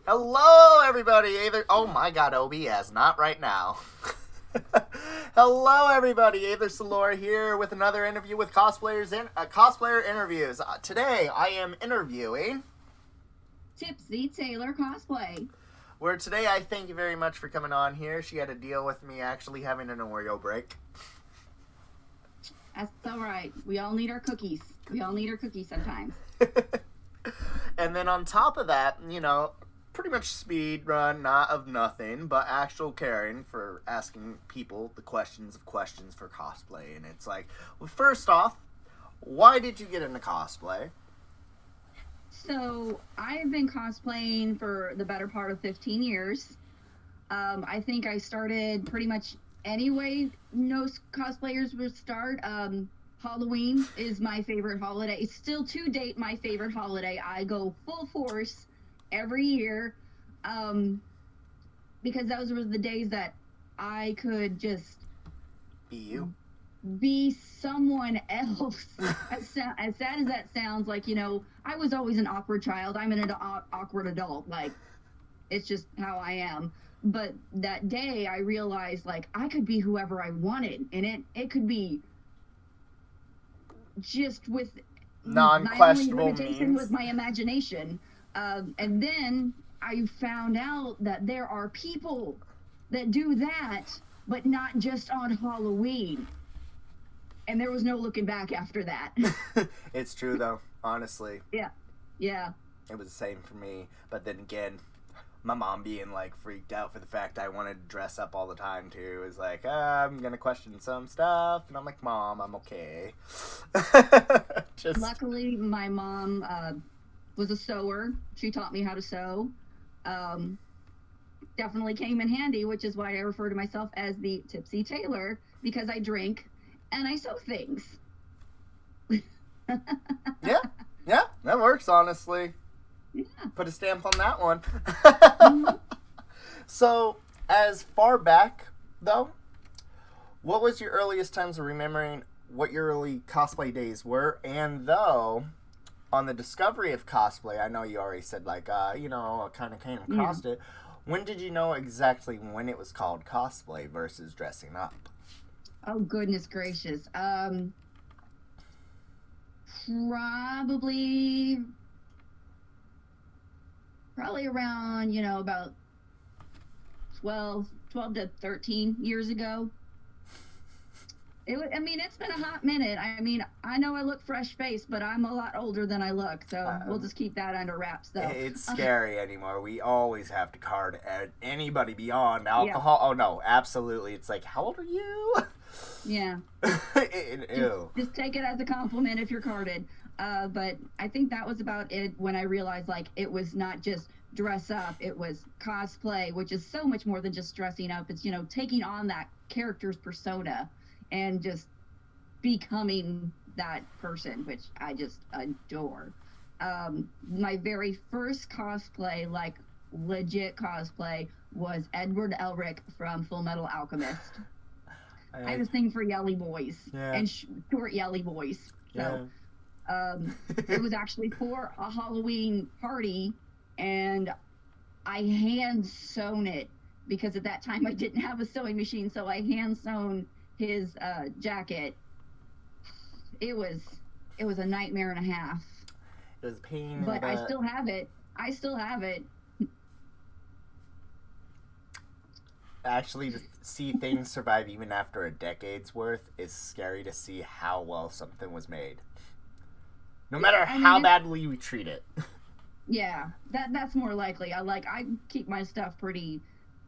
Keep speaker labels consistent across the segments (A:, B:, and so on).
A: Hello, everybody. Oh my God, OBS, not right now. Hello, everybody. Aether Salora here with another interview with cosplayer interviews. Today, I am interviewing
B: Tipsy Tailor Cosplay.
A: Where today, I thank you very much for coming on here. She had to deal with me actually having an Oreo break.
B: That's all right. We all need our cookies. We all need our cookies sometimes.
A: And then on top of that, pretty much speed run, not of nothing, but actual caring for asking people the questions of questions for cosplay. And it's like, well, first off, why did you get into cosplay?
B: So I've been cosplaying for the better part of 15 years. I think I started pretty much anyway most cosplayers would start. Halloween is my favorite holiday. It's still to date my favorite holiday. I go full force every year because those were the days that I could just be someone else. As sad as that sounds, like, I was always an awkward child. I'm an awkward adult. Like, it's just how I am. But that day I realized, like, I could be whoever I wanted, and it could be just with
A: non-questionable
B: my only limitation
A: means.
B: was my imagination. And then I found out that there are people that do that, but not just on Halloween. And there was no looking back after that.
A: It's true, though, honestly.
B: Yeah.
A: It was the same for me. But then again, my mom being, like, freaked out for the fact I wanted to dress up all the time, too. Is like, I'm going to question some stuff. And I'm like, Mom, I'm okay.
B: Luckily, my mom was a sewer. She taught me how to sew. Definitely came in handy, which is why I refer to myself as the Tipsy Tailor, because I drink and I sew things.
A: Yeah, that works, honestly.
B: Yeah.
A: Put a stamp on that one. Mm-hmm. So, as far back, though, what was your earliest times of remembering what your early cosplay days were? And though, on the discovery of cosplay, I know you already said, like, I kind of came across it. When did you know exactly when it was called cosplay versus dressing up?
B: Oh, goodness gracious. Probably around, about 12 to 13 years ago. It's been a hot minute. I know I look fresh-faced, but I'm a lot older than I look, so we'll just keep that under wraps, though.
A: It's scary anymore. We always have to card anybody beyond alcohol. Yeah. Oh, no, absolutely. It's like, how old are you?
B: Yeah.
A: Ew.
B: Just take it as a compliment if you're carded. But I think that was about it when I realized, like, it was not just dress up, it was cosplay, which is so much more than just dressing up. It's, taking on that character's persona and just becoming that person, which I just adore. My very first cosplay, like legit cosplay, was Edward Elric from Full Metal Alchemist. I have a thing for yelly boys and short yelly boys. So it was actually for a Halloween party, and I hand sewn it because at that time I didn't have a sewing machine, so I hand sewn his jacket. It was a nightmare and a half.
A: It was a pain.
B: But I still have it.
A: Actually, to see things survive even after a decade's worth is scary to see how well something was made. No matter how badly we treat it.
B: Yeah, that's more likely. I keep my stuff pretty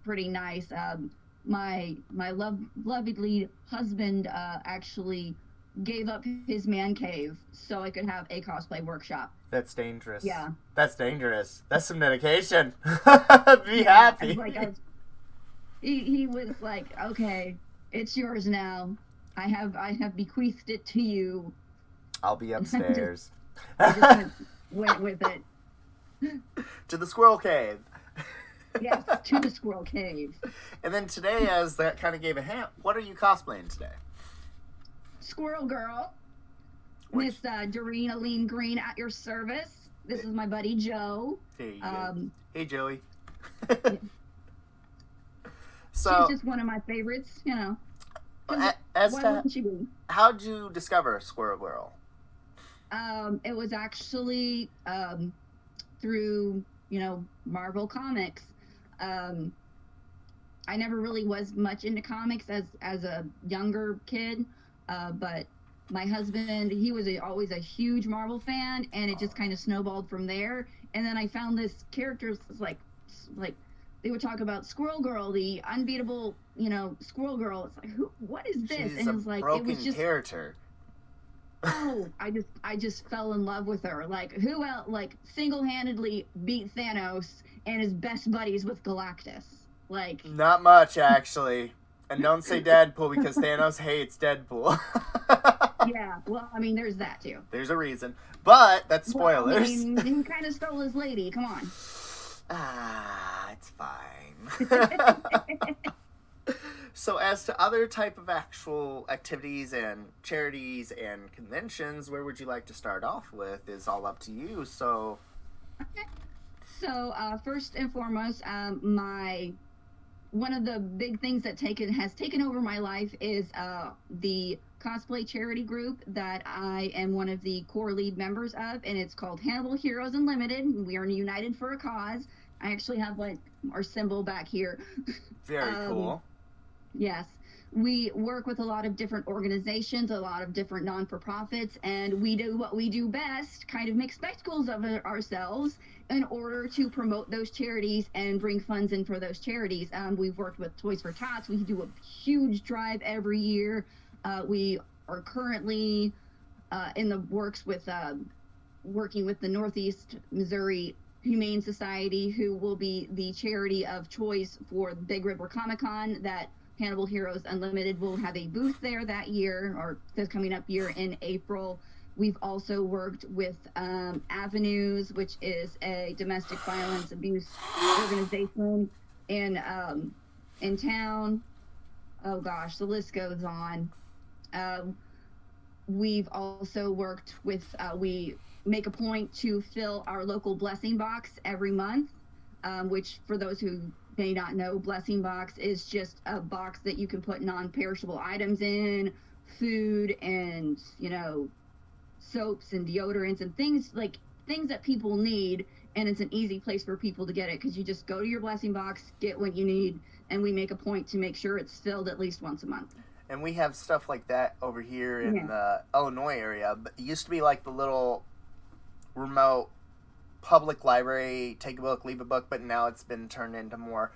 B: nice. My lovely husband actually gave up his man cave so I could have a cosplay workshop.
A: That's dangerous.
B: Yeah.
A: That's dangerous. That's some dedication. Be happy.
B: He was like, okay, it's yours now. I have bequeathed it to you.
A: I'll be upstairs.
B: I just went with it.
A: To the Squirrel Cave.
B: Yes, to the Squirrel Cave.
A: And then today, as that kind of gave a hint, what are you cosplaying today?
B: Squirrel Girl. Miss Doreen Aline Green at your service. This is my buddy Joe.
A: There you go. Hey, Joey.
B: Yeah.
A: So,
B: she's just one of my favorites, you know.
A: why wouldn't she be? How'd you discover Squirrel Girl?
B: It was actually through, you know, Marvel Comics. I never really was much into comics as a younger kid, but my husband, he was always a huge Marvel fan, and it just kind of snowballed from there. And then I found this character, like they would talk about Squirrel Girl, the unbeatable, you know, Squirrel Girl. It's like, what is this?
A: She's
B: and it was like,
A: broken
B: it was just
A: character.
B: Oh, I just fell in love with her. Like, who else, like, single-handedly beat Thanos and is best buddies with Galactus. Like,
A: not much, actually. And don't say Deadpool because Thanos hates Deadpool.
B: Yeah, well, I mean, there's that too.
A: There's a reason. But that's spoilers.
B: Well, I mean, he kind of stole his lady. Come on.
A: It's fine. So as to other type of actual activities and charities and conventions, where would you like to start off with is all up to you. So,
B: okay. So first and foremost, one of the big things that has taken over my life is the cosplay charity group that I am one of the core lead members of, and it's called Hannibal Heroes Unlimited. We are united for a cause. I actually have like our symbol back here.
A: Very cool.
B: Yes. We work with a lot of different organizations, a lot of different non-for-profits, and we do what we do best, kind of make spectacles of ourselves in order to promote those charities and bring funds in for those charities. We've worked with Toys for Tots. We do a huge drive every year. We are currently in the works with working with the Northeast Missouri Humane Society, who will be the charity of choice for Big River Comic Con. That Hannibal Heroes Unlimited will have a booth there that year, or this coming up year in April. We've also worked with Avenues, which is a domestic violence abuse organization in town. Oh gosh, the list goes on. We've also worked with, we make a point to fill our local blessing box every month, which for those who may not know, blessing box is just a box that you can put non-perishable items in, food and, you know, soaps and deodorants and things that people need, and it's an easy place for people to get it because you just go to your blessing box, get what you need, and we make a point to make sure it's filled at least once a month.
A: And we have stuff like that over here in the Illinois area. But it used to be like the little remote public library, take a book, leave a book, but now it's been turned into more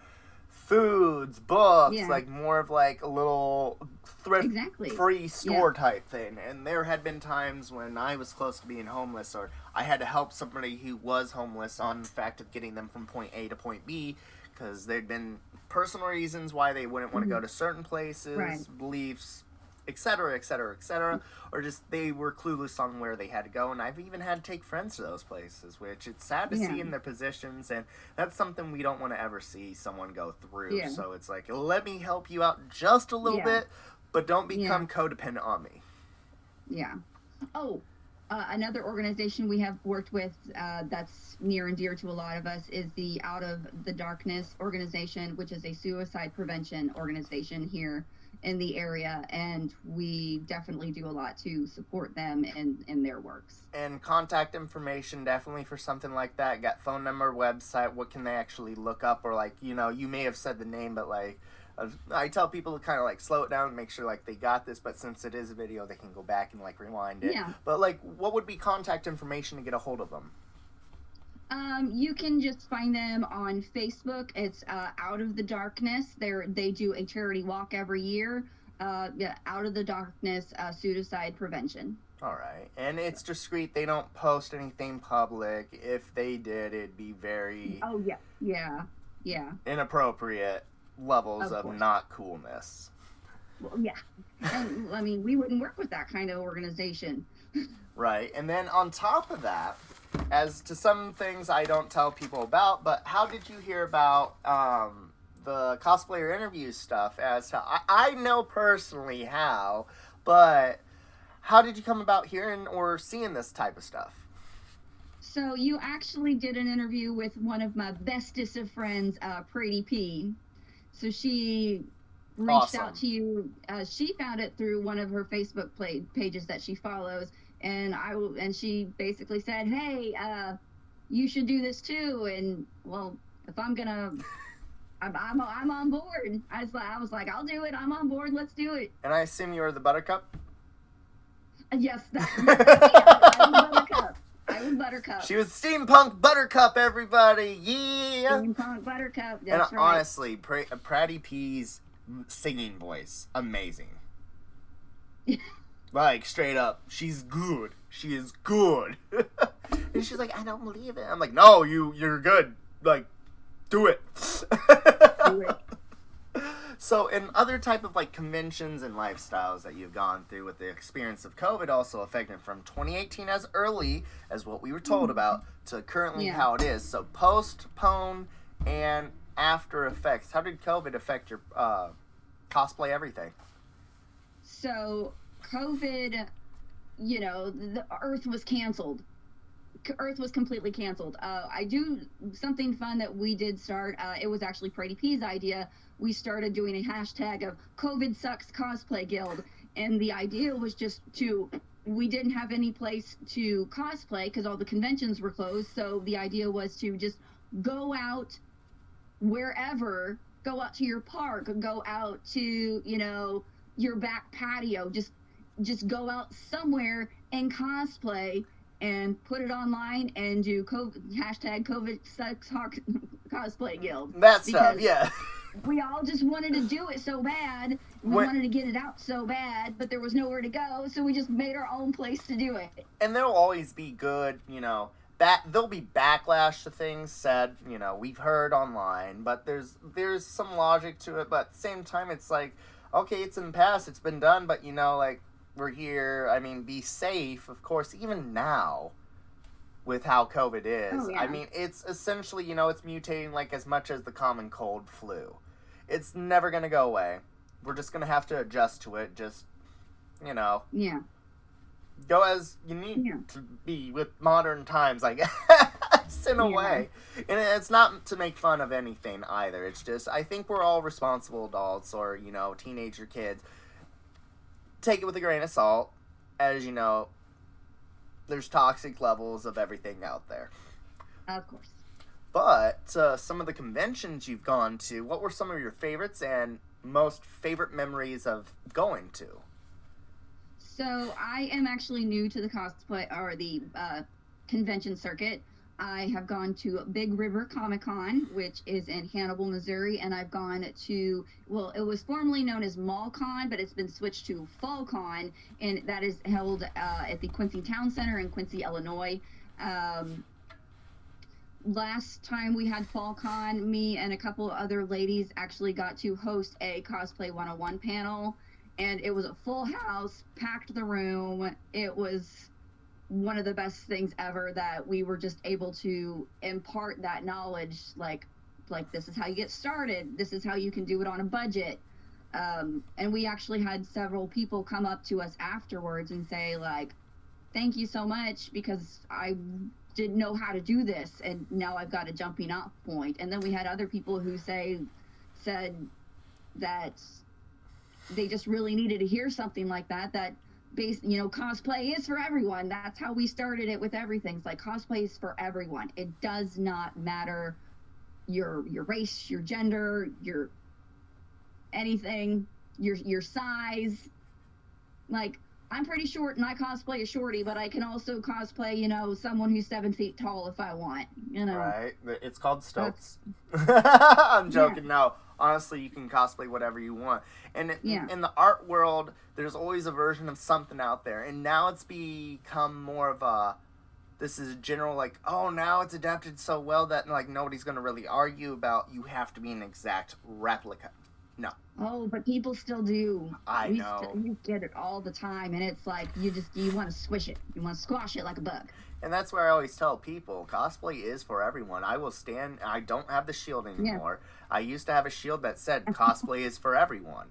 A: foods, books, like more of like a little thrift free store type thing. And there had been times when I was close to being homeless, or I had to help somebody who was homeless on the fact of getting them from point A to point B, because there'd been personal reasons why they wouldn't want to go to certain places, beliefs, etc., etc., etc., or just they were clueless on where they had to go. And I've even had to take friends to those places, which it's sad to see in their positions, and that's something we don't want to ever see someone go through. So it's like, let me help you out just a little bit, but don't become codependent on me.
B: Another organization we have worked with that's near and dear to a lot of us is the Out of the Darkness organization, which is a suicide prevention organization here in the area, and we definitely do a lot to support them in their works.
A: And contact information definitely for something like that. Got phone number, website, what can they actually look up, or like, you know, you may have said the name, but like, I tell people to kind of like slow it down and make sure like they got this, but since it is a video, they can go back and like rewind it. But like, what would be contact information to get a hold of them?
B: You can just find them on Facebook. It's Out of the Darkness. They do a charity walk every year. Out of the Darkness suicide prevention.
A: All right, and it's discreet. They don't post anything public. If they did, it'd be very inappropriate levels of not coolness.
B: Well, and I mean, we wouldn't work with that kind of organization.
A: Right, and then on top of that, as to some things I don't tell people about, but how did you hear about the cosplayer interview stuff? As to I know personally how, but how did you come about hearing or seeing this type of stuff?
B: So you actually did an interview with one of my bestest of friends, Pratie P. So she reached out
A: Awesome.
B: to you. She found it through one of her Facebook pages that she follows, and she basically said, "Hey, you should do this too." And well, if I'm gonna, I'm on board. I was like, I'll do it. I'm on board. Let's do it.
A: And I assume you were the Buttercup?
B: Yes, I was Buttercup. I was Buttercup.
A: She was Steampunk Buttercup, everybody! Yeah!
B: Steampunk Buttercup,
A: and
B: that's right.
A: honestly, Pratie P's singing voice, amazing. Like, straight up, she's good. She is good. And she's like, I don't believe it. I'm like, no, you're good. Like, do it.
B: Do it.
A: So, in other type of like conventions and lifestyles that you've gone through with the experience of COVID also affected from 2018 as early as what we were told about to currently how it is. So, postpone and after effects. How did COVID affect your cosplay everything?
B: So, COVID, the Earth was canceled. Earth was completely canceled. I do something fun that we did start. It was actually Pratie P's idea. We started doing a hashtag of COVID sucks cosplay guild. And the idea was just we didn't have any place to cosplay because all the conventions were closed. So the idea was to just go out wherever, go out to your park, go out to, your back patio, just go out somewhere and cosplay and put it online and do hashtag COVID sucks cosplay guild.
A: That stuff, yeah.
B: We all just wanted to do it so bad. We wanted to get it out so bad, but there was nowhere to go, so we just made our own place to do it.
A: And there'll always be good, there'll be backlash to things said, we've heard online, but there's some logic to it, but at the same time, it's like, okay, it's in the past, it's been done, but, we're here, I mean, be safe, of course, even now, with how COVID is.
B: Oh, yeah.
A: I mean, it's essentially, it's mutating like as much as the common cold flu. It's never going to go away. We're just going to have to adjust to it, just,
B: Yeah.
A: go as you need to be with modern times, I guess, in a way. And it's not to make fun of anything either. It's just, I think we're all responsible adults or, teenager kids. Take it with a grain of salt, as there's toxic levels of everything out there.
B: Of course.
A: But some of the conventions you've gone to, what were some of your favorites and most favorite memories of going to?
B: So I am actually new to the cosplay or the convention circuit. I have gone to Big River Comic Con, which is in Hannibal, Missouri, and I've gone to, it was formerly known as Mall Con, but it's been switched to Fall Con, and that is held at the Quincy Town Center in Quincy, Illinois. Last time we had Fall Con, me and a couple other ladies actually got to host a Cosplay 101 panel, and it was a full house, packed the room. It was one of the best things ever that we were just able to impart that knowledge, like this is how you get started, this is how you can do it on a budget. And we actually had several people come up to us afterwards and say, like, thank you so much, because I didn't know how to do this and now I've got a jumping off point. And then we had other people who said that they just really needed to hear something like that cosplay is for everyone. That's how we started it with everything. It's like, cosplay is for everyone. It does not matter your race, your gender, your anything, your size. Like, I'm pretty short and I cosplay a shorty, but I can also cosplay, someone who's 7 feet tall if I want,
A: Right. It's called stilts. I'm joking. No, honestly, you can cosplay whatever you want. And in the art world, there's always a version of something out there. And now it's become more of this is general, like, oh, now it's adapted so well that, like, nobody's going to really argue about you have to be an exact replica. No.
B: Oh, but people still do.
A: I know.
B: You get it all the time, and it's like, you want to squish it. You want to squash it like a bug.
A: And that's where I always tell people, cosplay is for everyone. I don't have the shield anymore. I used to have a shield that said, cosplay is for everyone.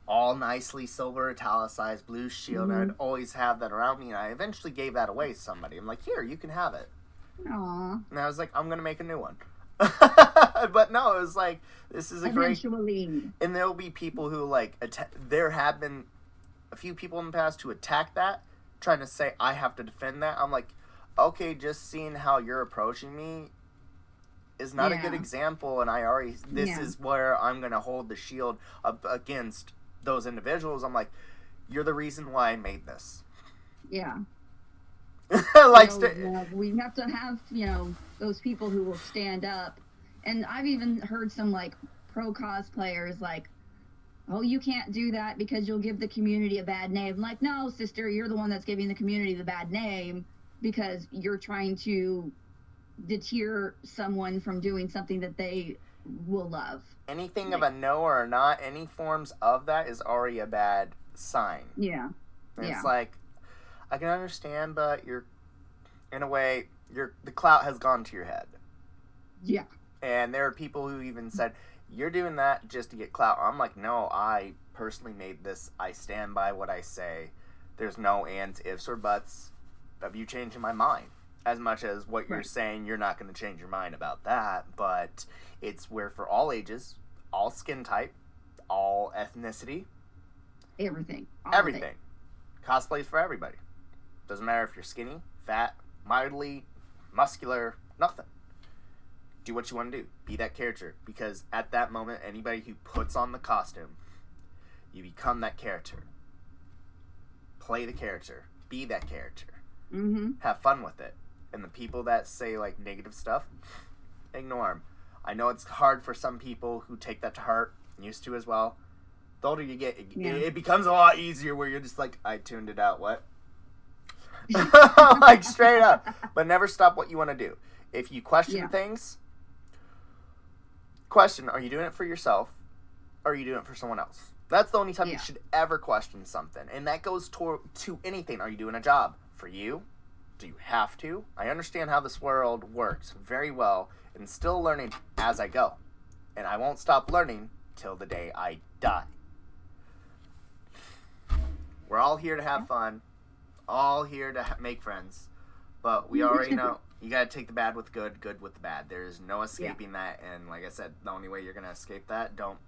A: all nicely silver italicized blue shield. And I'd always have that around me, and I eventually gave that away to somebody. I'm like, here, you can have it.
B: Aww.
A: And I was like, I'm going to make a new one. But no, it was like, this is a
B: Eventually.
A: great... And there'll be people who, like, there have been a few people in the past who attack that, trying to say, I have to defend that. I'm like, okay, just seeing how you're approaching me is not a good example, and this is where I'm going to hold the shield up against those individuals. I'm like, you're the reason why I made this.
B: Yeah.
A: Like,
B: we have to have, those people who will stand up. And I've even heard some, like, pro cosplayers, like, oh, you can't do that because you'll give the community a bad name. I'm like, no, sister, you're the one that's giving the community the bad name because you're trying to deter someone from doing something that they will love.
A: Anything of a no or a not, any forms of that is already a bad sign.
B: Yeah.
A: And it's like, I can understand, but in a way, the clout has gone to your head.
B: Yeah.
A: And there are people who even said, you're doing that just to get clout. I'm like, no, I personally made this. I stand by what I say. There's no ands, ifs, or buts of you changing my mind. As much as what you're saying, you're not going to change your mind about that. But it's where for all ages, all skin type, all ethnicity.
B: Everything.
A: Everything. Cosplay's for everybody. Doesn't matter if you're skinny, fat, mildly, muscular, nothing. Do what you want to do. Be that character. Because at that moment, anybody who puts on the costume, you become that character. Play the character. Be that character.
B: Mm-hmm.
A: Have fun with it. And the people that say, like, negative stuff, ignore them. I know it's hard for some people who take that to heart, used to as well. The older you get, it becomes a lot easier where you're just like, I tuned it out, what? Like, straight up. But never stop what you want to do. If you question things, question, are you doing it for yourself, or are you doing it for someone else? That's the only time you should ever question something. And that goes to anything. Are you doing a job for you? Do you have to? I understand how this world works very well, and still learning as I go. And I won't stop learning till the day I die. We're all here to have fun, all here to make friends, but we already know you gotta take the bad with good, good with the bad. There's no escaping that, and like I said, the only way you're gonna escape that, don't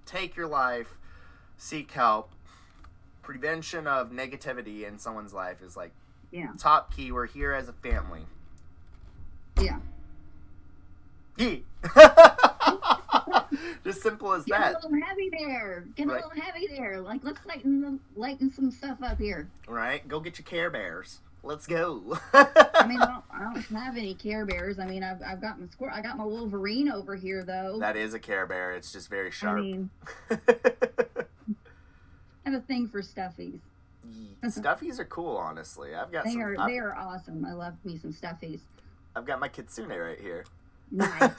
A: take your life, seek help. Prevention of negativity in someone's life is like top key. We're here as a family.
B: Yeah.
A: Just simple as
B: Get
A: that.
B: a little heavy there. Get a little heavy there. Like, let's lighten some stuff up here.
A: Right? Go get your Care Bears. Let's go.
B: I mean, I don't have any Care Bears. I mean, I've got my Squirrel. I got my Wolverine over here, though.
A: That is a Care Bear. It's just very sharp.
B: I mean, I have a thing for Stuffies.
A: Stuffies are cool, honestly.
B: They are awesome. I love me some Stuffies.
A: I've got my Kitsune right here.
B: Nice.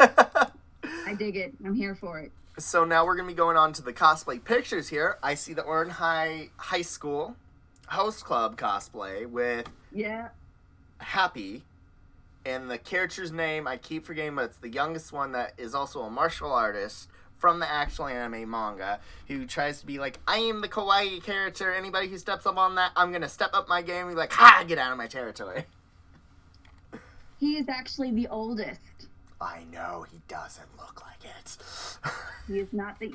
B: I dig it. I'm here for it.
A: So now we're going to be going on to the cosplay pictures here. I see that we're in high school host club cosplay with Happy. And the character's name, I keep forgetting, but it's the youngest one that is also a martial artist from the actual anime manga who tries to be like, I am the kawaii character. Anybody who steps up on that, I'm going to step up my game and be like, ha, get out of my territory.
B: He is actually the oldest.
A: I know, he doesn't look like it.
B: He is not the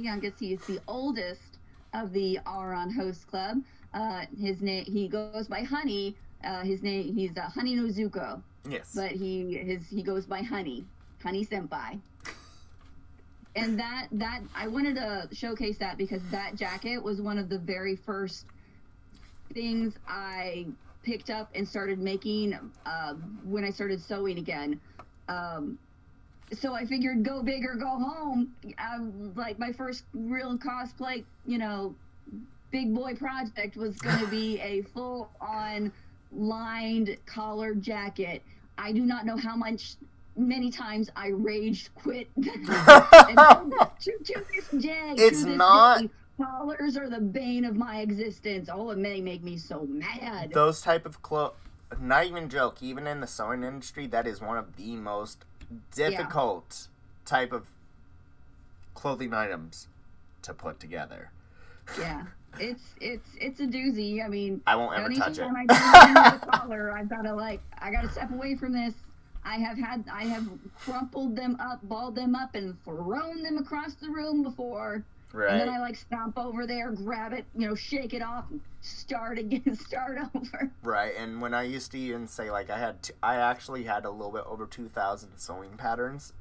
B: youngest. He is the oldest of the Auron Host Club. His name, he goes by Honey. He's Honey Nuzuko.
A: Yes.
B: But he goes by Honey Senpai. And that I wanted to showcase that because that jacket was one of the very first things I picked up and started making when I started sewing again. So I figured go big or go home. Like my first real cosplay, big boy project was going to be a full-on lined collared jacket. I do not know how many times I rage quit. To this day,
A: it's not.
B: Day, collars are the bane of my existence. Oh, it may make me so mad.
A: Those type of clothes, not even joke, even in the sewing industry, that is one of the most difficult type of clothing items to put together.
B: Yeah. It's a doozy. I mean,
A: I won't ever touch it.
B: Anytime I do anything with a collar, I gotta step away from this. I have crumpled them up, balled them up, and thrown them across the room before.
A: Right.
B: And then I stomp over there, grab it, shake it off, and start again, start over.
A: Right. And when I used to even say I actually had a little bit over 2,000 sewing patterns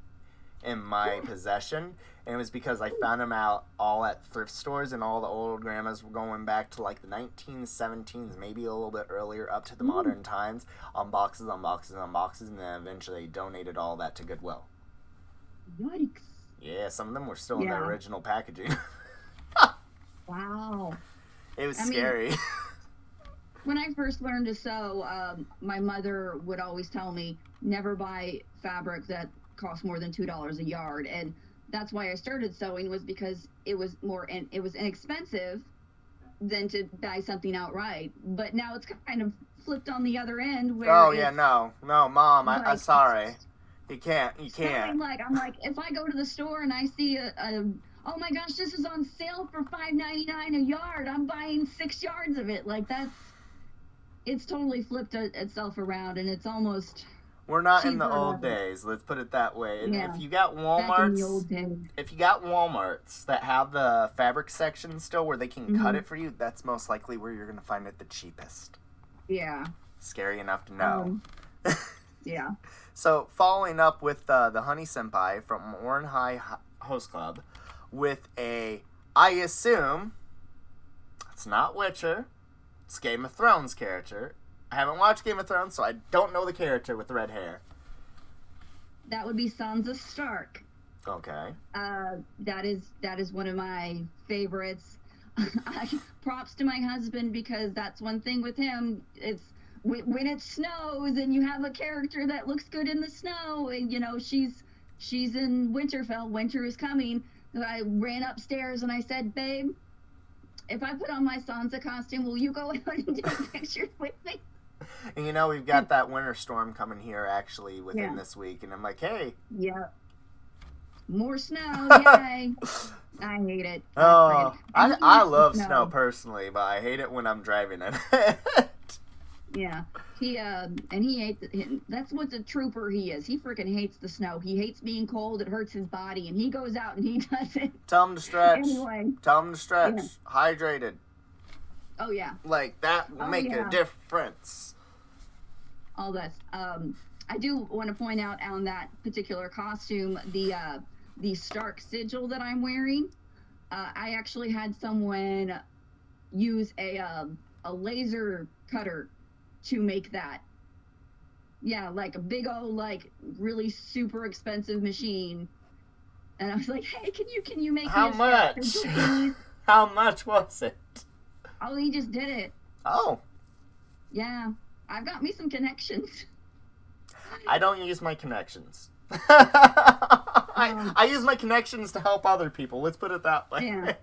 A: in my possession, and it was because I found them out all at thrift stores, and all the old grandmas were going back to the 1917s, maybe a little bit earlier, up to the modern times, on boxes, and then eventually they donated all that to Goodwill.
B: Yikes.
A: Yeah, some of them were still in their original packaging.
B: Wow.
A: It was scary.
B: When I first learned to sew, my mother would always tell me, never buy fabric that cost more than $2 a yard, and that's why I started sewing, was because it was inexpensive than to buy something outright. But now it's kind of flipped on the other end where
A: no, Mom, I'm sorry. You can't.
B: I'm like, if I go to the store and I see oh my gosh, this is on sale for $5.99 a yard, I'm buying 6 yards of it. It's totally flipped itself around, and it's almost.
A: We're not in the old days, let's put it that way. And if you got Walmarts, that have the fabric section still where they can cut it for you, that's most likely where you're going to find it the cheapest.
B: Yeah.
A: Scary enough to know.
B: Yeah.
A: So, following up with the Honey Senpai from Warren High Host Club with I assume, it's not Witcher, it's Game of Thrones character. I haven't watched Game of Thrones, so I don't know the character with the red hair.
B: That would be Sansa Stark.
A: Okay.
B: That is one of my favorites. Props to my husband, because that's one thing with him. It's when it snows and you have a character that looks good in the snow, and she's in Winterfell. Winter is coming. So I ran upstairs and I said, "Babe, if I put on my Sansa costume, will you go out and do pictures with me?"
A: And we've got that winter storm coming here actually within this week, and I'm like, hey.
B: Yeah. More snow, yay. I hate it.
A: Oh, I love snow personally, but I hate it when I'm driving in it.
B: Yeah. He hates it. That's what a trooper he is. He freaking hates the snow. He hates being cold. It hurts his body, and he goes out and he does it.
A: Tell him to stretch.
B: Anyway.
A: Tell him to stretch. Yeah. Hydrated.
B: Oh, yeah.
A: That will make a difference.
B: All this. I do want to point out on that particular costume, the Stark sigil that I'm wearing. I actually had someone use a laser cutter to make that. Yeah, a big old, really super expensive machine. And I was like, hey, can you make
A: How much? How much was it?
B: Oh, he just did it.
A: Oh.
B: Yeah. I've got me some connections.
A: I don't use my connections. I use my connections to help other people. Let's put it that way.
B: Yeah.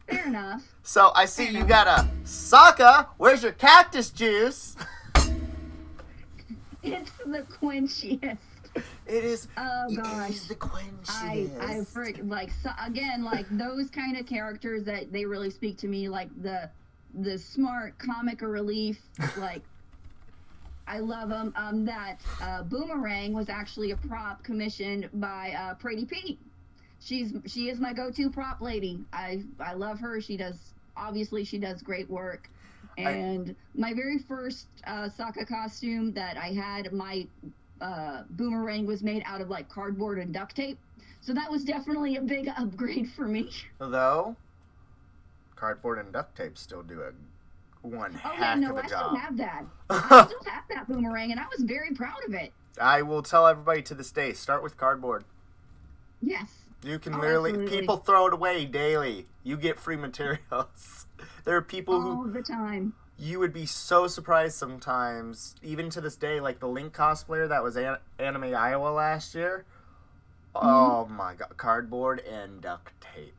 B: Fair enough.
A: So I see you got a Sokka. Where's your cactus juice?
B: It's the quenchiest.
A: It is.
B: Oh gosh.
A: It is the quenchiest.
B: I freak again, those kind of characters that they really speak to me, the smart comic relief, I love them. That boomerang was actually a prop commissioned by Pratie. She is my go-to prop lady. I love her. She does great work. And my very first Sokka costume that I had, my boomerang was made out of cardboard and duct tape. So that was definitely a big upgrade for me.
A: Though cardboard and duct tape still do one heck of a job.
B: I still have that. I still have that boomerang, and I was very proud of it.
A: I will tell everybody to this day, start with cardboard.
B: Yes.
A: You can people throw it away daily. You get free materials. There are people
B: all the time.
A: You would be so surprised sometimes, even to this day, the Link cosplayer that was Anime Iowa last year. Mm-hmm. Oh my god, cardboard and duct tape.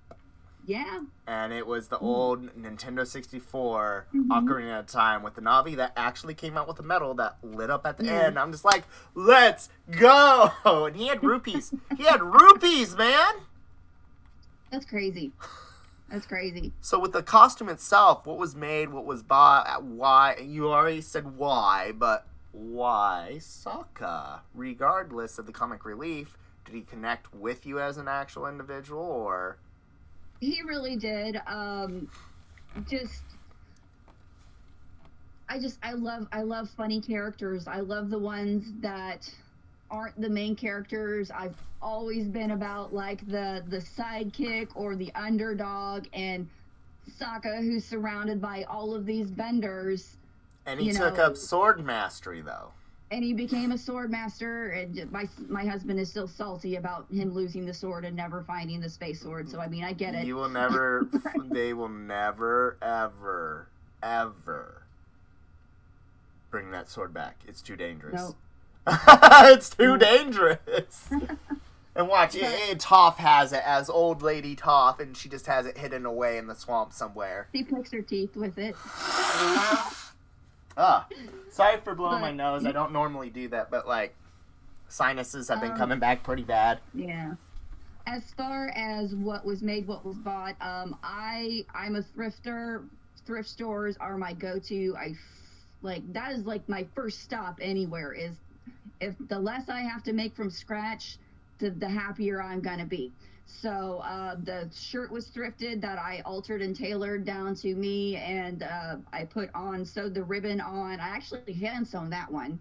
B: Yeah.
A: And it was the old Nintendo 64 Ocarina of Time with the Navi that actually came out with a medal that lit up at the end. I'm just like, let's go! And he had rupees. He had rupees, man!
B: That's crazy. That's crazy.
A: So with the costume itself, what was made, what was bought, why? You already said why, but why Sokka? Regardless of the comic relief, did he connect with you as an actual individual, or?
B: He really did. Just I love funny characters. I love the ones that aren't the main characters. I've always been about like the sidekick or the underdog, and Sokka, who's surrounded by all of these vendors.
A: And he took up sword mastery, though.
B: And he became a sword master, and my husband is still salty about him losing the sword and never finding the space sword. So I mean, I get it.
A: He will never. They will never, ever, ever bring that sword back. It's too dangerous.
B: No.
A: It's too dangerous. And watch, Toph has it as old lady Toph, and she just has it hidden away in the swamp somewhere.
B: She picks her teeth with it.
A: Sorry for blowing my nose. I don't normally do that, but like, sinuses have been coming back pretty bad.
B: Yeah. As far as what was made, what was bought, I'm a thrifter. Thrift stores are my go-to. That is like my first stop anywhere. Is if the less I have to make from scratch, the happier I'm gonna be. So the shirt was thrifted that I altered and tailored down to me, and I sewed the ribbon on. I actually hand sewn that one.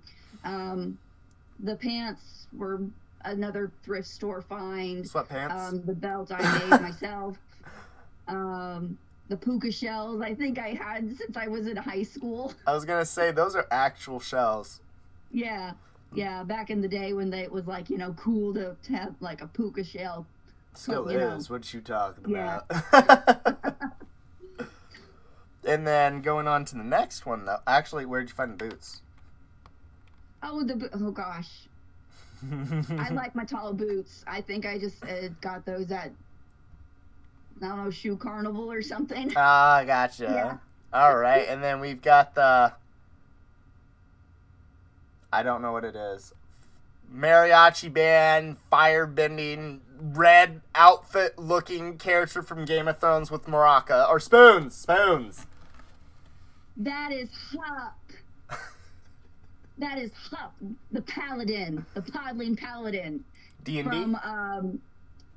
B: The pants were another thrift store find.
A: Sweatpants.
B: The belt I made myself. The puka shells I think I had since I was in high school.
A: I was gonna say those are actual shells.
B: Yeah, back in the day when it was like, cool to have like a puka shell.
A: Still is. What you talking about?
B: Yeah.
A: And then going on to the next one, though. Actually, where'd you find the boots?
B: Oh, oh gosh. I like my tall boots. I think I just got those at, I don't know, Shoe Carnival or something.
A: Ah, gotcha.
B: Yeah.
A: All right, and then we've got the, I don't know what it is, mariachi band, firebending, red outfit looking character from Game of Thrones with maraca, or spoons.
B: That is Huff. That is Huff, the Paladin, the Podling Paladin.
A: D&D?
B: From,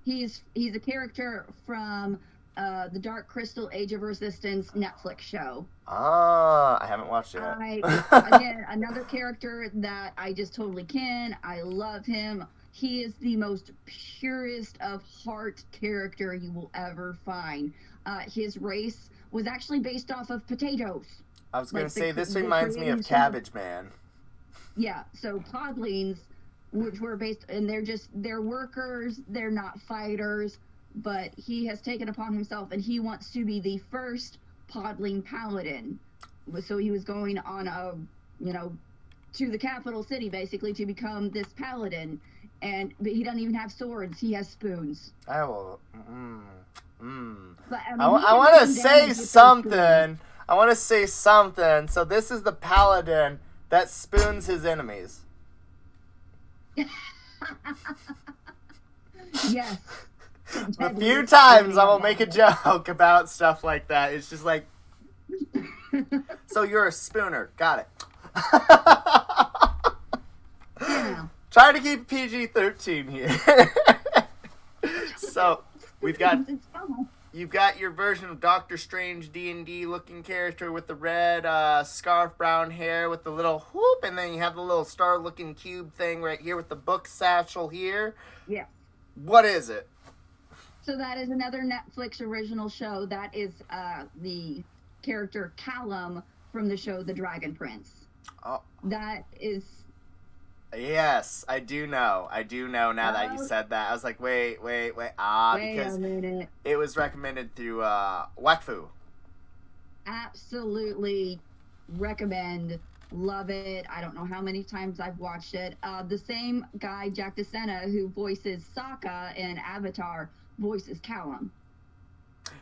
B: he's a character from the Dark Crystal Age of Resistance Netflix show.
A: Ah, I haven't watched it yet.
B: Again, another character that I just totally can. I love him. He is the most purest of heart character you will ever find. His race was actually based off of potatoes.
A: I was going to say, this reminds me of Cabbage Man.
B: Yeah, so Podlings, which were based, and they're workers, they're not fighters, but he has taken upon himself, and he wants to be the first Podling Paladin. So he was going on to the capital city, basically, to become this Paladin. But he doesn't even have swords, he has spoons.
A: I will,
B: But,
A: I want to say something. I want to say something. So this is the Paladin that spoons his enemies.
B: Yes.
A: A few times I will make a joke about stuff like that. It's just like, so you're a spooner. Got it.
B: Yeah.
A: Trying to keep PG-13 here. So you've got your version of Doctor Strange D&D looking character with the red scarf, brown hair with the little whoop, and then you have the little star looking cube thing right here with the book satchel here.
B: Yeah.
A: What is it?
B: So that is another Netflix original show. That is the character Callum from the show The Dragon Prince.
A: Oh.
B: That is...
A: Yes, I do know now that you said that. I was like, wait. Because it was recommended through Wakfu.
B: Absolutely recommend. Love it. I don't know how many times I've watched it. The same guy, Jack DeSena, who voices Sokka in Avatar, voices Callum.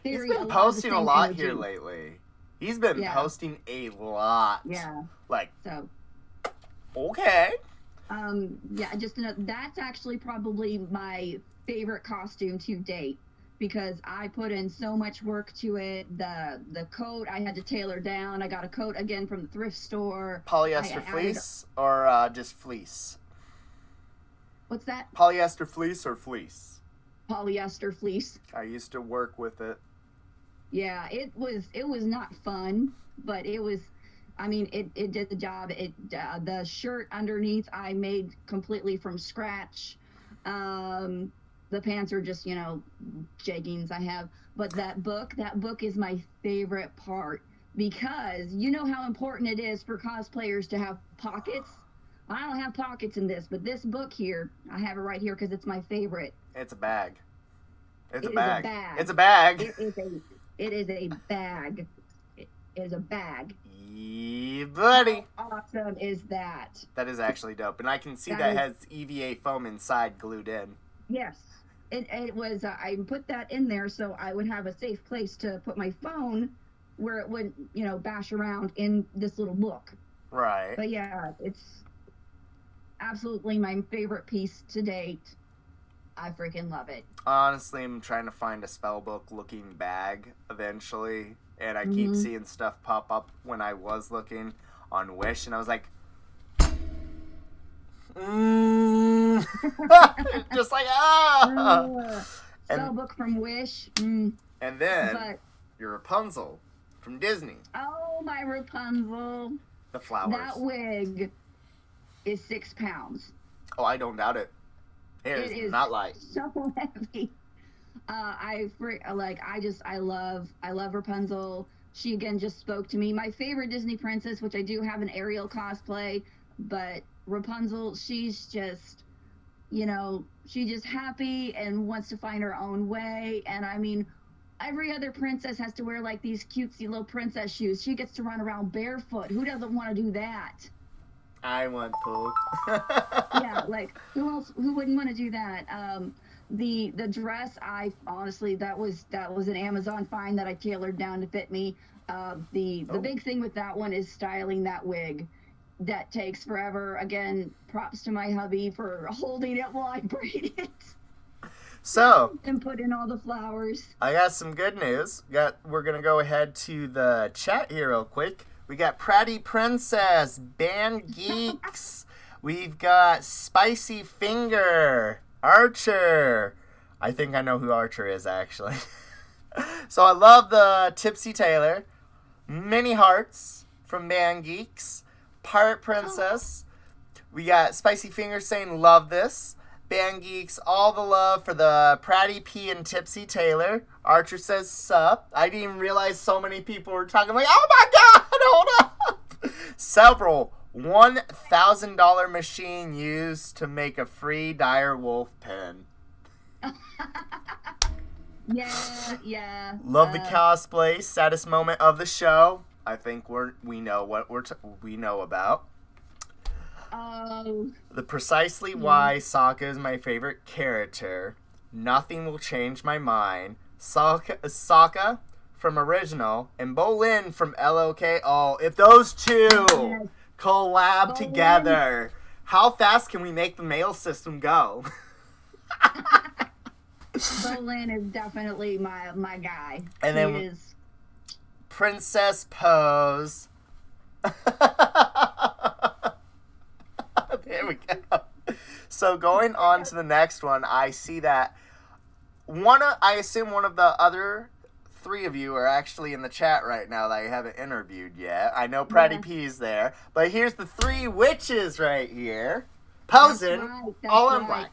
A: He's been posting a lot here lately. He's been posting a lot.
B: Yeah. So.
A: Okay.
B: Just that's actually probably my favorite costume to date. because I put in so much work to it. The coat I had to tailor down. I got a coat again from the thrift store.
A: Polyester fleece or just fleece?
B: What's that?
A: Polyester fleece or fleece?
B: Polyester fleece.
A: I used to work with it.
B: Yeah, it was not fun, but it was. I mean, it did the job. The shirt underneath I made completely from scratch. The pants are just, jeggings I have. But that book is my favorite part, because you know how important it is for cosplayers to have pockets. I don't have pockets in this, but this book here, I have it right here because it's my favorite.
A: It's a bag. It's a
B: It is
A: bag.
B: a bag.
A: It's a bag.
B: It is a bag. It is a bag.
A: Yeah, buddy.
B: How awesome is that?
A: That is actually dope. And I can see that has EVA foam inside glued in.
B: Yes. It was, I put that in there so I would have a safe place to put my phone where it wouldn't, bash around in this little book.
A: Right.
B: But yeah, it's absolutely my favorite piece to date. I freaking love it.
A: Honestly, I'm trying to find a spellbook looking bag eventually. And I keep seeing stuff pop up when I was looking on Wish. And I was like, just like,
B: Spellbook from Wish.
A: And then your Rapunzel from Disney.
B: Oh, my Rapunzel.
A: The flowers.
B: That wig is 6 pounds.
A: Oh, I don't doubt it. It is not light.
B: So heavy. I love Rapunzel. She again just spoke to me. My favorite Disney princess, which I do have an Ariel cosplay, but Rapunzel, she's just, she's just happy and wants to find her own way. And I mean, every other princess has to wear like these cutesy little princess shoes. She gets to run around barefoot. Who doesn't want to do that?
A: I want to.
B: Yeah, like who wouldn't want to do that? The dress, I honestly, that was an Amazon find that I tailored down to fit me. The big thing with that one is styling that wig. That takes forever. Again, props to my hubby for holding it while I braid it.
A: So,
B: and put in all the flowers.
A: I got some good news. We're gonna go ahead to the chat here real quick. We got Pratie Princess, Band Geeks. We've got Spicy Finger, Archer. I think I know who Archer is, actually. So I love the Tipsy Tailor, Mini Hearts from Band Geeks, Pirate Princess. We got Spicy Finger saying love this. Band Geeks, all the love for the Pratie P and Tipsy Tailor. Archer says sup. I didn't even realize so many people were talking. I'm like, oh my god, hold up. Several $1,000 machine used to make a free dire wolf pen.
B: Yeah.
A: Love the cosplay. Saddest moment of the show. I think we know what we know about. The precisely why Sokka is my favorite character. Nothing will change my mind. Sokka from original and Bolin from LOK. Oh, if those two collab together, how fast can we make the mail system go?
B: Bolin is definitely my guy.
A: And then
B: he is
A: Princess Pose. There we go. So going on to the next one, I see that I assume one of the other three of you are actually in the chat right now that I haven't interviewed yet. I know Pratie P is there, but here's the three witches right here, posing, all in black.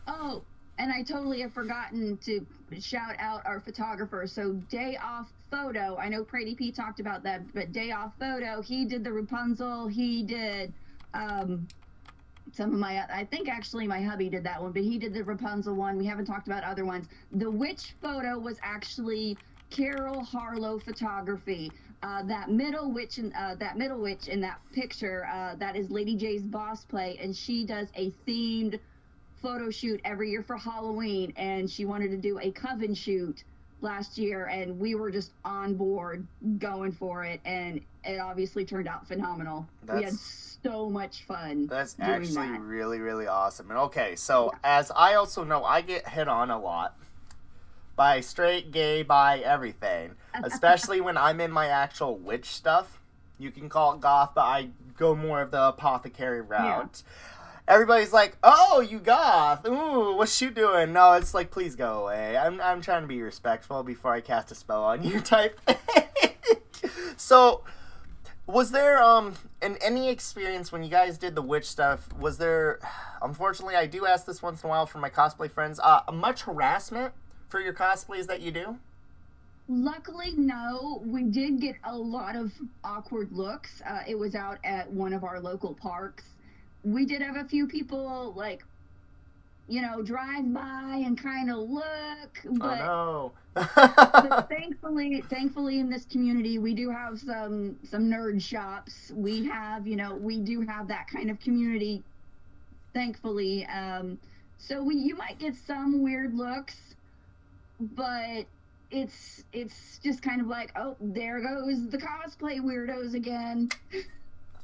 B: Oh, and I totally have forgotten to shout out our photographer. So Day Off Photo, I know Pratie P talked about that, but Day Off Photo, he did the Rapunzel, he did some of I think actually my hubby did that one, but he did the Rapunzel one. We haven't talked about other ones. The witch photo was actually Carol Harlow photography. That middle witch in that picture, that is Lady J's Bossplay, and she does a themed photo shoot every year for Halloween, and she wanted to do a Coven shoot last year, and we were just on board going for it, and it obviously turned out phenomenal. We had so much fun.
A: That's
B: doing
A: actually
B: that.
A: really, really awesome. And okay, so as I also know, I get hit on a lot by straight, gay, bi, everything. Especially when I'm in my actual witch stuff. You can call it goth, but I go more of the apothecary route. Yeah. Everybody's like, "Oh, you goth? Ooh, what's you doing?" No, it's like, please go away. I'm trying to be respectful before I cast a spell on you, type thing. So, was there in any experience when you guys did the witch stuff? Was there? Unfortunately, I do ask this once in a while from my cosplay friends. Much harassment for your cosplays that you do?
B: Luckily, no. We did get a lot of awkward looks. It was out at one of our local parks. We did have a few people, like, you know, drive by and kind of look. But,
A: oh, no.
B: But thankfully in this community, we do have some nerd shops. We have, you know, we do have that kind of community, thankfully. So you might get some weird looks, but it's just kind of like, oh, there goes the cosplay weirdos again.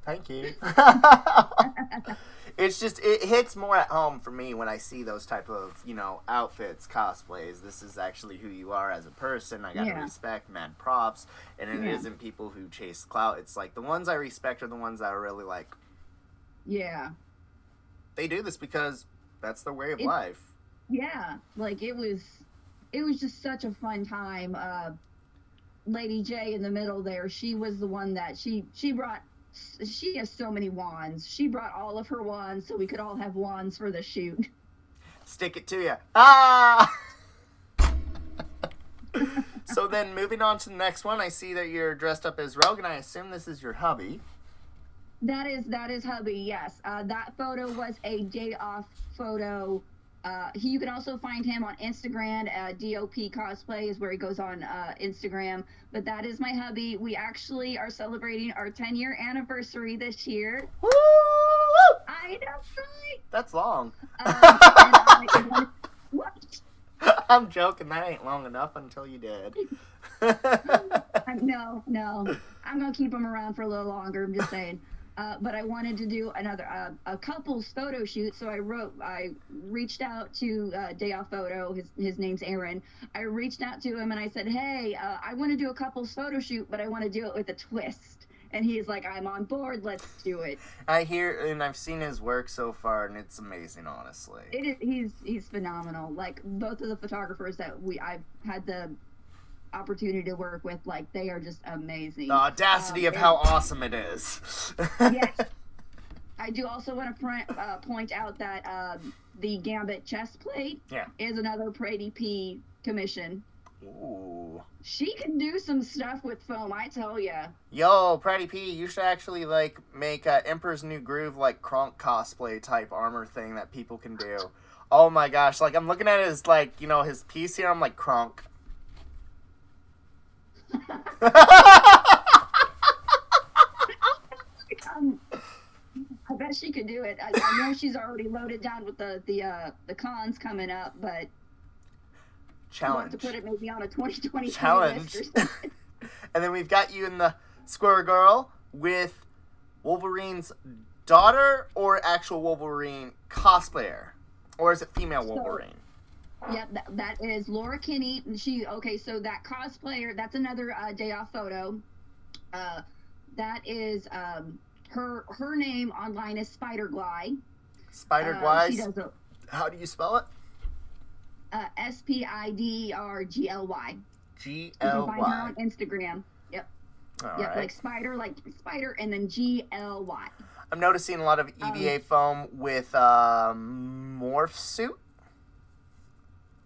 A: Thank you. It's just, it hits more at home for me when I see those type of, you know, outfits, cosplays. This is actually who you are as a person. I gotta respect, mad props. And it isn't people who chase clout. It's like the ones I respect are the ones that are really like,
B: yeah,
A: they do this because that's their way of life.
B: Yeah, like it was just such a fun time. Lady J in the middle there, she was the one that she has so many wands. She brought all of her wands so we could all have wands for the shoot.
A: Stick it to you. Ah! So then moving on to the next one, I see that you're dressed up as Rogue, and I assume this is your hubby.
B: That is hubby, yes. That photo was a day off photo. You can also find him on Instagram. DOP Cosplay is where he goes on Instagram. But that is my hubby. We actually are celebrating our 10-year anniversary this year.
A: Woo!
B: I know, right?
A: That's long.
B: What?
A: I'm joking. That ain't long enough until you did.
B: No. I'm going to keep him around for a little longer. I'm just saying. But I wanted to do a couple's photo shoot, so I reached out to Day Off Photo. His name's Aaron. I reached out to him and I said, hey, I want to do a couple's photo shoot, but I want to do it with a twist. And he's like, I'm on board. Let's do it.
A: I hear, and I've seen his work so far, and it's amazing, honestly.
B: He's phenomenal. Like both of the photographers that I've had the opportunity to work with, like they are just amazing.
A: The audacity of how awesome it is.
B: Yes. I do also want to point out that the Gambit chest plate is another Pratie P commission.
A: Ooh.
B: She can do some stuff with foam, I tell ya.
A: Yo, Pratie P, you should actually like make Emperor's New Groove like Kronk cosplay type armor thing that people can do. Oh my gosh, like I'm looking at his like, you know, his piece here, I'm like Kronk.
B: I bet she could do it. I know she's already loaded down with the cons coming up, but
A: challenge.
B: We'll have to put it maybe on a 2020
A: challenge. And then we've got you in the Squirrel Girl with Wolverine's daughter or actual Wolverine cosplayer, or is it female Wolverine?
B: Yep, that is Laura Kinney. So that cosplayer, that's another day off photo. That is her name online is Spidergly.
A: Spidergly. How do you spell it?
B: Spidergly.
A: GLY.
B: You can find her on Instagram. Yep.
A: All
B: yep,
A: right.
B: like spider, and then GLY.
A: I'm noticing a lot of EVA foam with morph suit.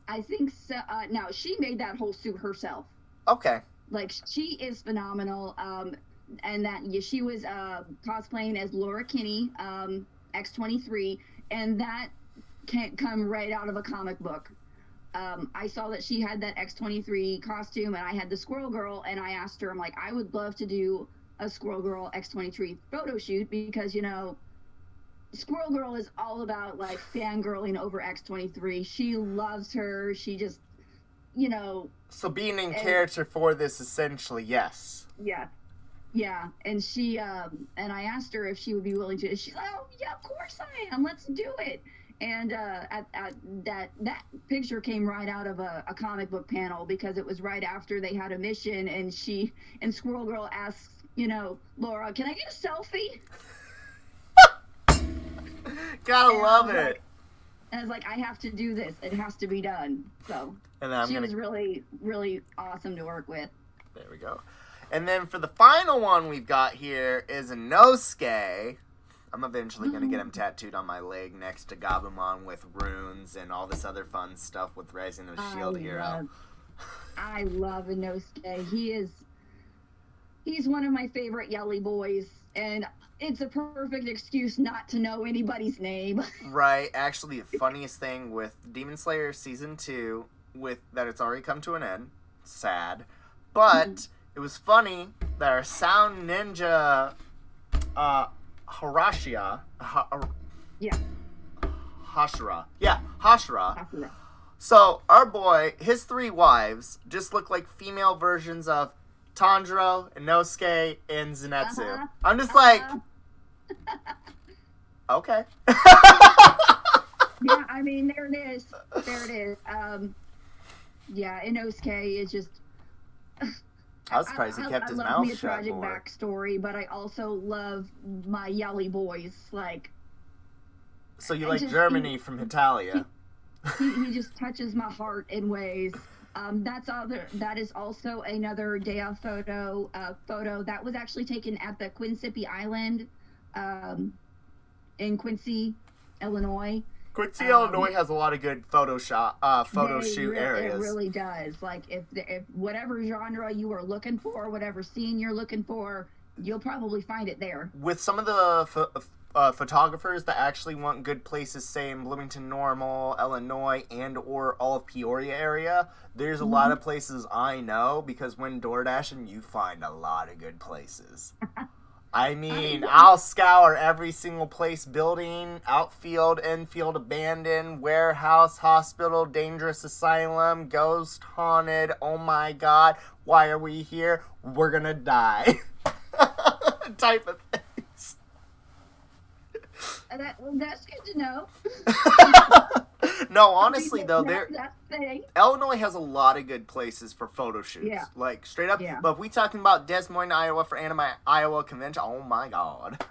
B: I think so. No, she made that whole suit herself.
A: Okay.
B: Like, she is phenomenal. And that she was cosplaying as Laura Kinney, X-23, and that can't come right out of a comic book. I saw that she had that X-23 costume, and I had the Squirrel Girl, and I asked her, I'm like, I would love to do a Squirrel Girl X-23 photo shoot because, you know, Squirrel Girl is all about like fangirling over X-23. She loves her. She just
A: So being in
B: and,
A: character for this, essentially, yes.
B: yeah. Yeah, and she and I asked her if she would be willing to. She's like, "Oh yeah, of course I am. Let's do it." And at that picture came right out of a comic book panel because it was right after they had a mission, and Squirrel Girl asks, Laura, "Can I get a selfie?"
A: Gotta love it.
B: And I was like, I have to do this. It has to be done. So she was really, really awesome to work with.
A: There we go. And then for the final one we've got here is a Nosquay. I'm eventually going to get him tattooed on my leg next to Gabumon with runes and all this other fun stuff with Rising of the Shield Hero.
B: I love a Nosquay. He's one of my favorite yelly boys, and it's a perfect excuse not to know anybody's name.
A: Right. Actually, the funniest thing with Demon Slayer Season 2, that it's already come to an end. Sad. But it was funny that our sound ninja, Hashira. So, our boy, his 3 wives just look like female versions of Tanjiro, and Nosquay, and Zenitsu. I'm just like, okay.
B: Yeah, I mean, there it is. Yeah, and Nosquay is just...
A: I was surprised he kept his mouth shut.
B: I love me a tragic backstory, but I also love my yelly boys.
A: So you like Germany from Italia?
B: He just touches my heart in ways. That is also another Dea photo that was actually taken at the Quinsipi Island, in Quincy, Illinois.
A: Quincy, Illinois has a lot of good photo shoot areas.
B: It really does. If whatever genre you are looking for, whatever scene you're looking for, you'll probably find it there.
A: With some of the photographers that actually want good places, say in Bloomington Normal, Illinois, and or all of Peoria area, there's a lot of places I know, because when door dashing, you find a lot of good places. I mean, I'll scour every single place: building, outfield, infield, abandoned, warehouse, hospital, dangerous asylum, ghost, haunted, oh my god, why are we here? We're gonna die. Type of things.
B: That's good to know.
A: No, honestly, though, Illinois has a lot of good places for photo shoots.
B: Yeah.
A: Like, straight up.
B: Yeah.
A: But if we talking about Des Moines, Iowa for Anime Iowa Convention, oh my god.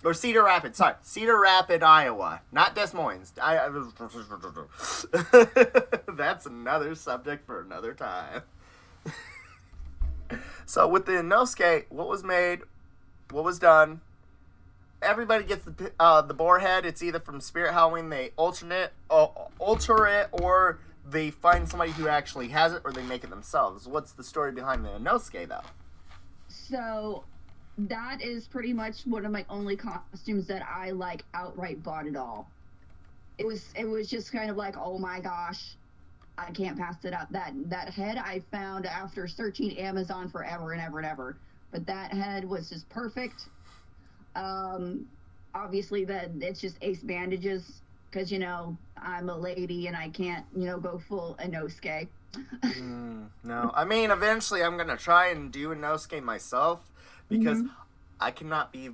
A: Or Cedar Rapids, Iowa. Not Des Moines. That's another subject for another time. So, with the Nosquay, what was made, what was done, everybody gets the boar head. It's either from Spirit Halloween, they alter it, or they find somebody who actually has it, or they make it themselves. What's the story behind the Nosquay, though?
B: So, that is pretty much one of my only costumes that I outright bought it all. It was just kind of like, oh my gosh, I can't pass it up. That head I found after searching Amazon forever and ever and ever. But that head was just perfect. Obviously it's just ace bandages, because I'm a lady and I can't go full a Nosquay.
A: No, I mean, eventually I'm gonna try and do a Nosquay myself, because I cannot be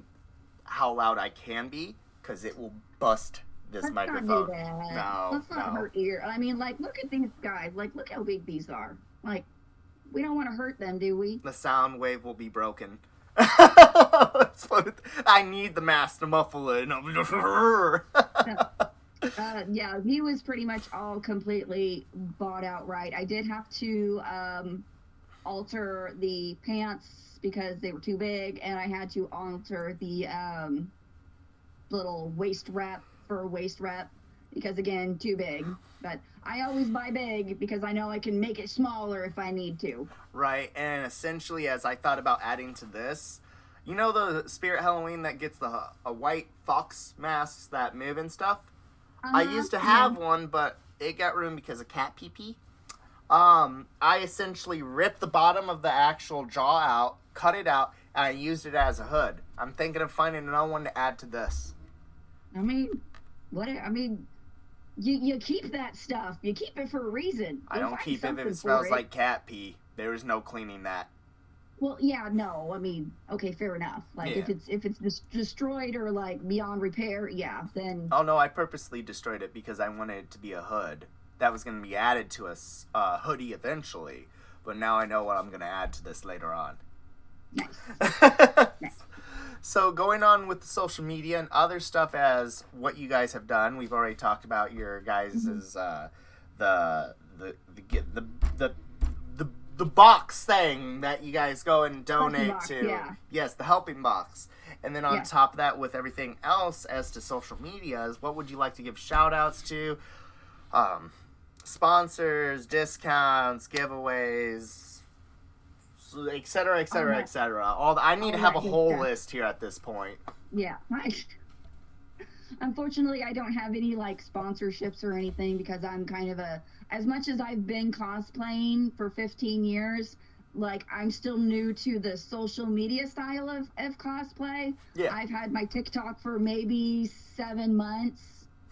A: how loud I can be, because it will bust this microphone.
B: Not do that.
A: No,
B: let's not hurt ear. I mean, look at these guys. Look how big these are. We don't want to hurt them, do we?
A: The sound wave will be broken. I need the mask to muffle it.
B: Yeah, he was pretty much all completely bought outright. I did have to alter the pants because they were too big, and I had to alter the little waist wrap because, again, too big. But I always buy big because I know I can make it smaller if I need to.
A: Right, and essentially, as I thought about adding to this, the Spirit Halloween that gets the white fox masks that move and stuff? I used to have one, but it got ruined because of cat pee-pee. I essentially ripped the bottom of the actual jaw out, cut it out, and I used it as a hood. I'm thinking of finding another one to add to this.
B: you keep that stuff. You keep it for a reason.
A: I
B: You'll
A: don't
B: find
A: keep it if
B: something
A: it smells
B: for
A: like cat pee. There is no cleaning that.
B: Well, yeah, no. I mean, okay, fair enough. Like
A: Yeah.
B: if it's destroyed or like beyond repair, yeah, then
A: Oh no, I purposely destroyed it because I wanted it to be a hood. That was going to be added to a hoodie eventually, but now I know what I'm going to add to this later on.
B: nice. Nice.
A: So going on with the social media and other stuff as what you guys have done, we've already talked about your guys' the box thing that you guys go and donate
B: box,
A: to.
B: yeah.
A: Yes, the helping box. And then on
B: Yeah.
A: top of that, with everything else as to social medias, what would you like to give shout outs to? Sponsors, discounts, giveaways, et cetera, et cetera, et cetera. I need to have a whole list here at this point.
B: Yeah. Unfortunately, I don't have any like sponsorships or anything because I'm kind of as much as I've been cosplaying for 15 years, like I'm still new to the social media style of cosplay.
A: Yeah.
B: I've had my TikTok for maybe 7 months.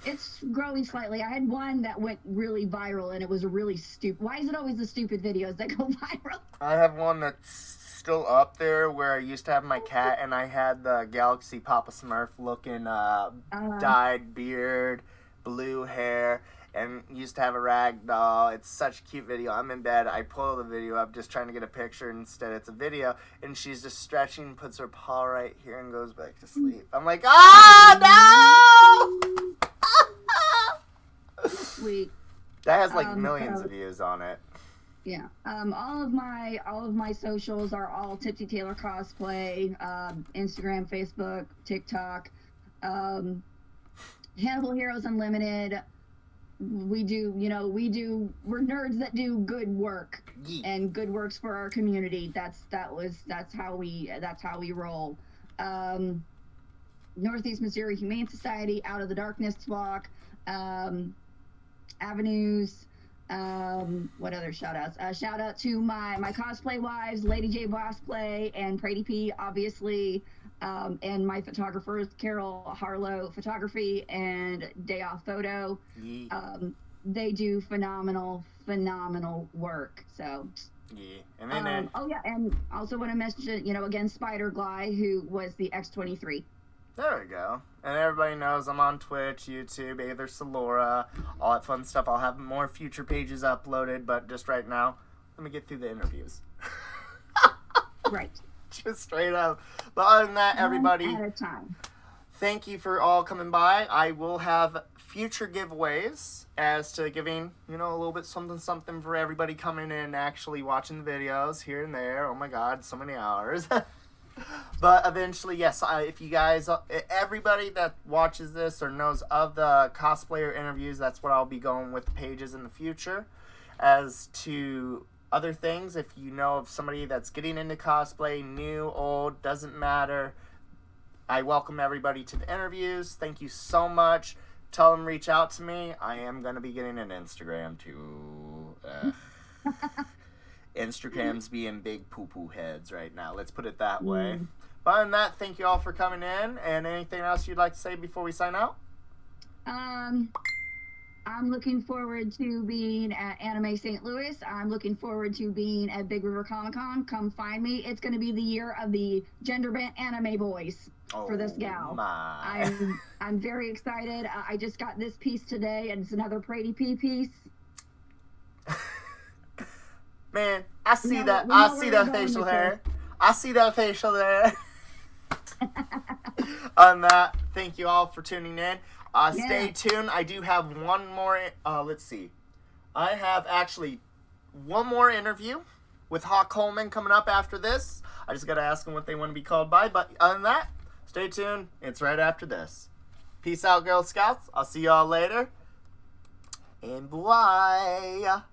B: It's growing slightly. I had one that went really viral and it was really stupid. Why is it always the stupid videos that go viral?
A: I have one that's still up there where I used to have my cat and I had the Galaxy Papa Smurf looking dyed beard, blue hair, and used to have a rag doll. It's such a cute video. I'm in bed. I pull the video up just trying to get a picture. Instead, it's a video, and she's just stretching, puts her paw right here, and goes back to sleep. I'm like, oh, no!
B: Sweet.
A: That has like millions of views on it.
B: Yeah. All of my socials are all Tipsy Tailor Cosplay, Instagram, Facebook, TikTok, Hannibal Heroes Unlimited. We're nerds that do good work and good works for our community. That's how we roll. Northeast Missouri Humane Society, Out of the Darkness Walk, Avenues. What other shout outs? Shout out to my cosplay wives, Lady J Bossplay and Pratie P, obviously, and my photographers, Carol Harlow Photography and Day Off Photo. They do phenomenal work. So
A: yeah, and then
B: and also want to mention, again, Spidergly, who was the X-23.
A: There we go. And everybody knows I'm on Twitch, YouTube, Aether Solora, all that fun stuff. I'll have more future pages uploaded, but just right now, let me get through the interviews.
B: Right.
A: Just straight up. But other than that, everybody,
B: one at a time.
A: Thank you for all coming by. I will have future giveaways as to giving, a little bit something for everybody coming in and actually watching the videos here and there. Oh my God, so many hours. But eventually, yes, if you guys, everybody that watches this or knows of the cosplayer interviews, that's what I'll be going with pages in the future. As to other things, if you know of somebody that's getting into cosplay, new, old, doesn't matter, I welcome everybody to the interviews. Thank you so much. Tell them reach out to me. I am going to be getting an Instagram too. Instagram's being big poo-poo heads right now. Let's put it that way. But other than that, thank you all for coming in. And anything else you'd like to say before we sign out?
B: I'm looking forward to being at Anime St. Louis. I'm looking forward to being at Big River Comic Con. Come find me. It's going to be the year of the gender bent anime boys for this gal.
A: My.
B: I'm very excited. I just got this piece today, and it's another Pratie P piece.
A: Man, I see that. I see that facial hair. I see that facial hair. On that, thank you all for tuning in. Stay tuned. I do have one more. Let's see. I have actually one more interview with Hawk Coleman coming up after this. I just got to ask them what they want to be called by. But other than that, stay tuned. It's right after this. Peace out, Girl Scouts. I'll see y'all later. And bye.